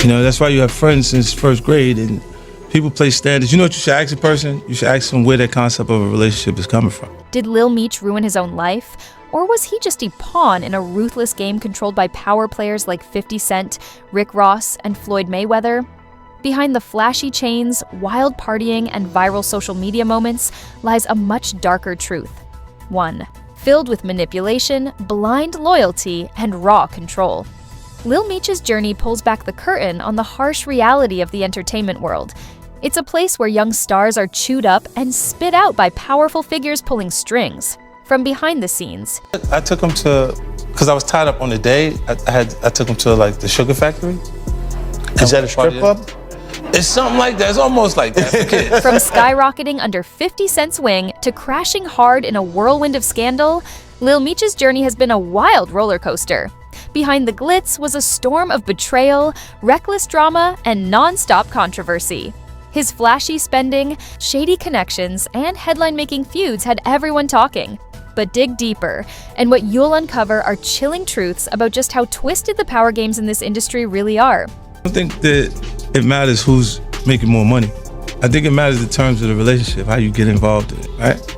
You know, that's why you have friends since first grade, and people place standards. You know what you should ask a person? You should ask them where their concept of a relationship is coming from. Did Lil Meech ruin his own life? Or was he just a pawn in a ruthless game controlled by power players like 50 Cent, Rick Ross, and Floyd Mayweather? Behind the flashy chains, wild partying, and viral social media moments lies a much darker truth. One, filled with manipulation, blind loyalty, and raw control. Lil Meech's journey pulls back the curtain on the harsh reality of the entertainment world. It's a place where young stars are chewed up and spit out by powerful figures pulling strings. From behind the scenes, I took him to, because I was tied up on the day, I took him to like the Sugar Factory. Is that a strip club? It's something like that. It's almost like that for kids. From skyrocketing under 50 Cent's wing to crashing hard in a whirlwind of scandal, Lil Meech's journey has been a wild roller coaster. Behind the glitz was a storm of betrayal, reckless drama, and non-stop controversy. His flashy spending, shady connections, and headline-making feuds had everyone talking. But dig deeper, and what you'll uncover are chilling truths about just how twisted the power games in this industry really are. I don't think that it matters who's making more money. I think it matters the terms of the relationship, how you get involved in it, right?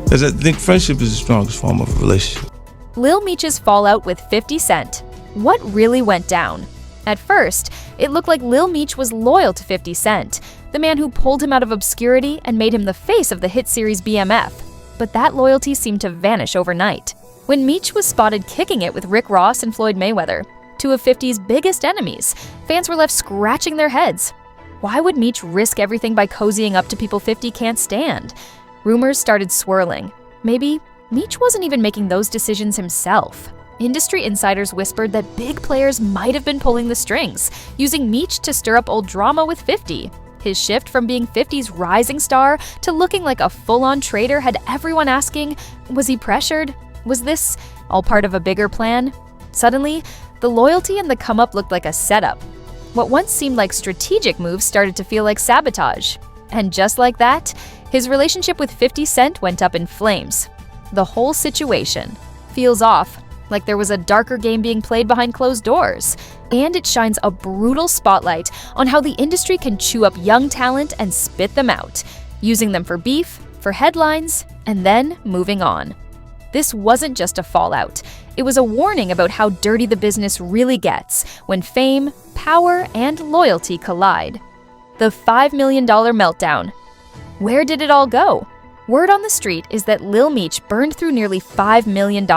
Because I think friendship is the strongest form of a relationship. Lil Meech's fallout with 50 Cent. What really went down? At first, it looked like Lil Meech was loyal to 50 Cent, the man who pulled him out of obscurity and made him the face of the hit series BMF. But that loyalty seemed to vanish overnight, when Meech was spotted kicking it with Rick Ross and Floyd Mayweather, two of 50's biggest enemies. Fans were left scratching their heads. Why would Meech risk everything by cozying up to people 50 can't stand? Rumors started swirling. Maybe Meech wasn't even making those decisions himself. Industry insiders whispered that big players might have been pulling the strings, using Meech to stir up old drama with 50. His shift from being 50's rising star to looking like a full-on traitor had everyone asking, was he pressured? Was this all part of a bigger plan? Suddenly, the loyalty and the come-up looked like a setup. What once seemed like strategic moves started to feel like sabotage. And just like that, his relationship with 50 Cent went up in flames. The whole situation feels off, like there was a darker game being played behind closed doors. And it shines a brutal spotlight on how the industry can chew up young talent and spit them out, using them for beef, for headlines, and then moving on. This wasn't just a fallout. It was a warning about how dirty the business really gets when fame, power, and loyalty collide. The $5 million meltdown. Where did it all go? Word on the street is that Lil Meech burned through nearly $5 million,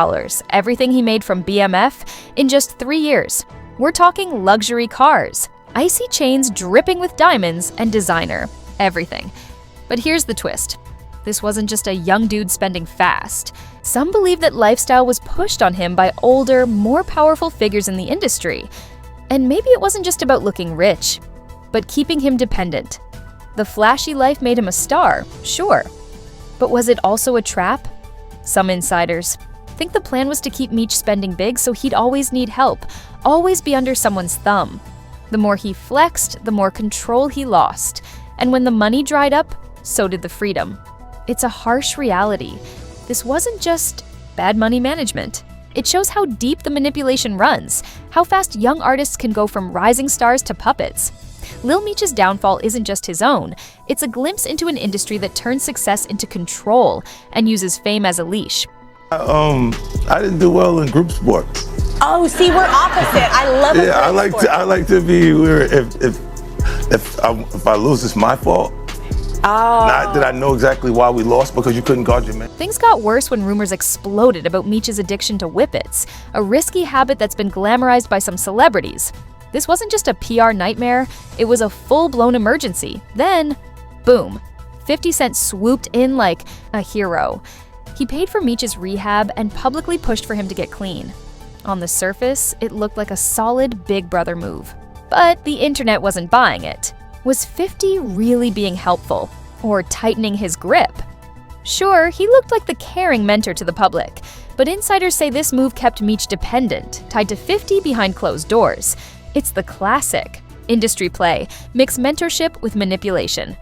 everything he made from BMF, in just 3 years. We're talking luxury cars, icy chains dripping with diamonds, and designer. Everything. But here's the twist. This wasn't just a young dude spending fast. Some believe that lifestyle was pushed on him by older, more powerful figures in the industry. And maybe it wasn't just about looking rich, but keeping him dependent. The flashy life made him a star, sure. But was it also a trap? Some insiders think the plan was to keep Meech spending big so he'd always need help, always be under someone's thumb. The more he flexed, the more control he lost. And when the money dried up, so did the freedom. It's a harsh reality. This wasn't just bad money management. It shows how deep the manipulation runs, how fast young artists can go from rising stars to puppets. Lil Meech's downfall isn't just his own. It's a glimpse into an industry that turns success into control and uses fame as a leash. I didn't do well in group sports. Oh, see, we're opposite. I love it. Yeah, I like to be where if I lose, it's my fault. Oh. Not that I know exactly why we lost, because you couldn't guard your man. Things got worse when rumors exploded about Meech's addiction to whippets, a risky habit that's been glamorized by some celebrities. This wasn't just a PR nightmare, it was a full-blown emergency. Then, boom, 50 Cent swooped in like a hero. He paid for Meech's rehab and publicly pushed for him to get clean. On the surface, it looked like a solid Big Brother move. But the internet wasn't buying it. Was 50 really being helpful? Or tightening his grip? Sure, he looked like the caring mentor to the public, but insiders say this move kept Meech dependent, tied to 50 behind closed doors. It's the classic industry play, mix mentorship with manipulation.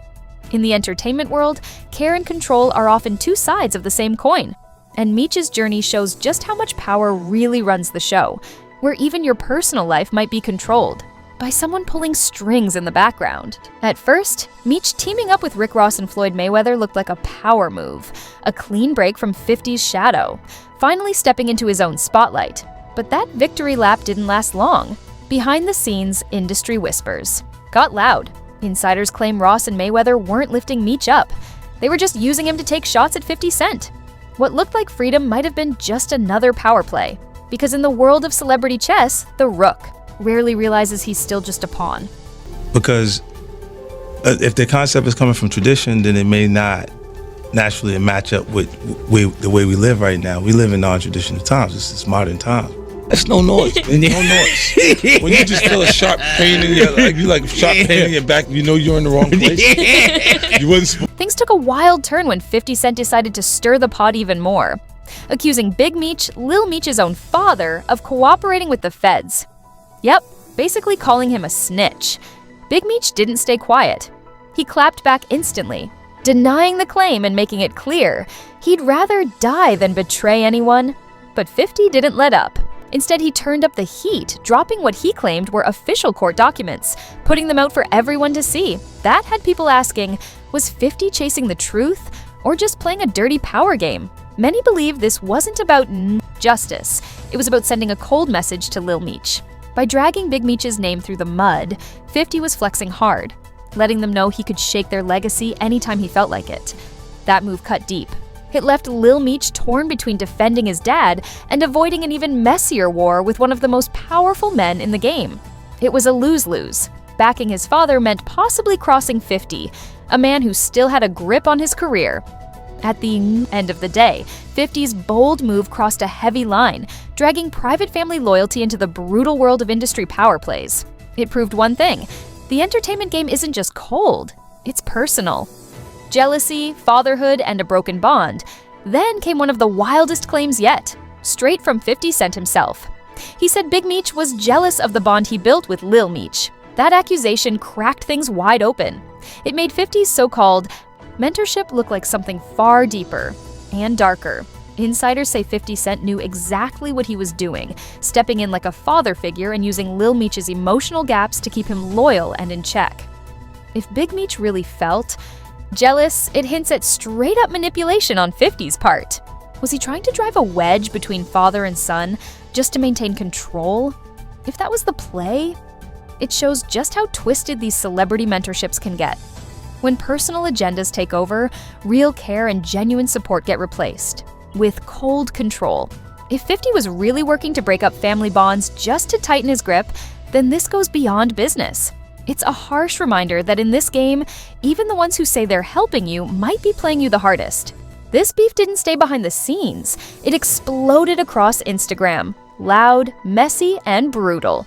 In the entertainment world, care and control are often two sides of the same coin. And Meech's journey shows just how much power really runs the show, where even your personal life might be controlled. by someone pulling strings in the background. At first, Meech teaming up with Rick Ross and Floyd Mayweather looked like a power move, a clean break from 50's shadow, finally stepping into his own spotlight. But that victory lap didn't last long. Behind the scenes, industry whispers got loud. Insiders claim Ross and Mayweather weren't lifting Meech up. They were just using him to take shots at 50 Cent. What looked like freedom might have been just another power play. Because in the world of celebrity chess, the rook rarely realizes he's still just a pawn. Because if the concept is coming from tradition, then it may not naturally match up with the way we live right now. We live in non-traditional times. It's modern times. That's no noise. Man. No noise. When you just feel a sharp pain in your sharp pain in your back, you know you're in the wrong place. You wasn't. Things took a wild turn when 50 Cent decided to stir the pot even more, accusing Big Meech, Lil Meech's own father, of cooperating with the feds. Yep, basically calling him a snitch. Big Meech didn't stay quiet. He clapped back instantly, denying the claim and making it clear he'd rather die than betray anyone. But 50 didn't let up. Instead, he turned up the heat, dropping what he claimed were official court documents, putting them out for everyone to see. That had people asking, was 50 chasing the truth or just playing a dirty power game? Many believe this wasn't about justice. It was about sending a cold message to Lil Meech. By dragging Big Meech's name through the mud, 50 was flexing hard, letting them know he could shake their legacy anytime he felt like it. That move cut deep. It left Lil Meech torn between defending his dad and avoiding an even messier war with one of the most powerful men in the game. It was a lose-lose. Backing his father meant possibly crossing 50, a man who still had a grip on his career. At the end of the day, 50's bold move crossed a heavy line, dragging private family loyalty into the brutal world of industry power plays. It proved one thing: the entertainment game isn't just cold, it's personal. Jealousy, fatherhood, and a broken bond. Then came one of the wildest claims yet, straight from 50 Cent himself. He said Big Meech was jealous of the bond he built with Lil Meech. That accusation cracked things wide open. It made 50's so-called mentorship look like something far deeper and darker. Insiders say 50 Cent knew exactly what he was doing, stepping in like a father figure and using Lil Meech's emotional gaps to keep him loyal and in check. If Big Meech really felt jealous, it hints at straight-up manipulation on 50's part. Was he trying to drive a wedge between father and son just to maintain control? If that was the play, it shows just how twisted these celebrity mentorships can get. When personal agendas take over, real care and genuine support get replaced with cold control. If 50 was really working to break up family bonds just to tighten his grip, then this goes beyond business. It's a harsh reminder that in this game, even the ones who say they're helping you might be playing you the hardest. This beef didn't stay behind the scenes. It exploded across Instagram. Loud, messy, and brutal.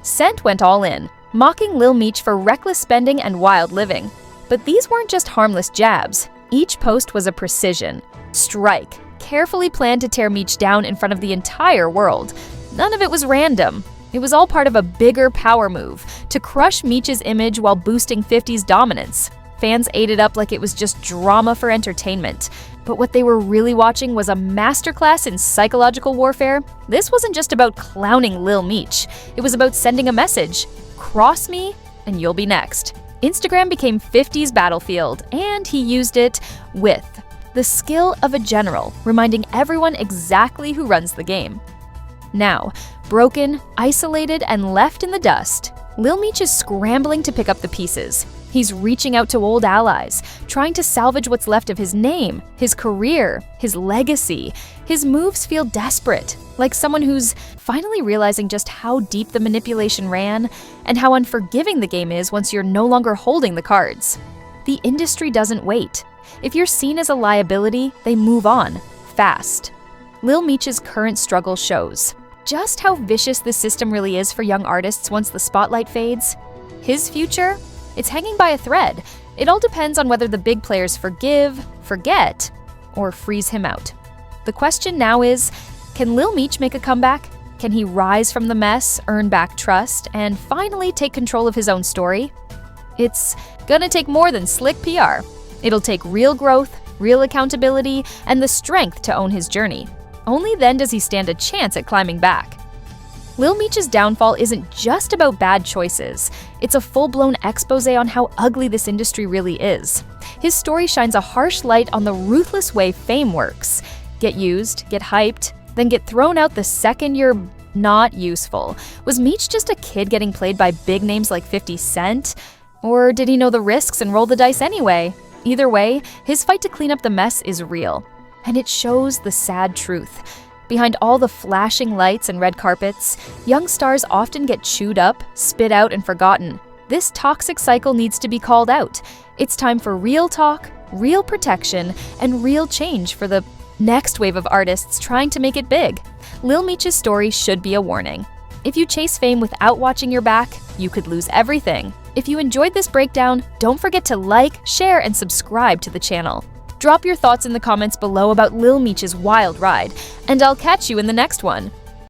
Cent went all in, mocking Lil Meech for reckless spending and wild living. But these weren't just harmless jabs. Each post was a precision strike, carefully planned to tear Meech down in front of the entire world. None of it was random. It was all part of a bigger power move to crush Meech's image while boosting 50's dominance. Fans ate it up like it was just drama for entertainment. But what they were really watching was a masterclass in psychological warfare. This wasn't just about clowning Lil Meech. It was about sending a message: cross me and you'll be next. Instagram became 50's battlefield, and he used it with the skill of a general, reminding everyone exactly who runs the game. Now, broken, isolated, and left in the dust, Lil Meech is scrambling to pick up the pieces. He's reaching out to old allies, trying to salvage what's left of his name, his career, his legacy. His moves feel desperate, like someone who's finally realizing just how deep the manipulation ran and how unforgiving the game is once you're no longer holding the cards. The industry doesn't wait. If you're seen as a liability, they move on, fast. Lil Meech's current struggle shows just how vicious this system really is for young artists once the spotlight fades. His future? It's hanging by a thread. It all depends on whether the big players forgive, forget, or freeze him out. The question now is, can Lil Meech make a comeback? Can he rise from the mess, earn back trust, and finally take control of his own story? It's gonna take more than slick PR. It'll take real growth, real accountability, and the strength to own his journey. Only then does he stand a chance at climbing back. Lil Meech's downfall isn't just about bad choices. It's a full-blown expose on how ugly this industry really is. His story shines a harsh light on the ruthless way fame works. Get used, get hyped, then get thrown out the second you're not useful. Was Meech just a kid getting played by big names like 50 Cent? Or did he know the risks and roll the dice anyway? Either way, his fight to clean up the mess is real. And it shows the sad truth. Behind all the flashing lights and red carpets, young stars often get chewed up, spit out, and forgotten. This toxic cycle needs to be called out. It's time for real talk, real protection, and real change for the next wave of artists trying to make it big. Lil Meech's story should be a warning. If you chase fame without watching your back, you could lose everything. If you enjoyed this breakdown, don't forget to like, share, and subscribe to the channel. Drop your thoughts in the comments below about Lil Meech's wild ride, and I'll catch you in the next one.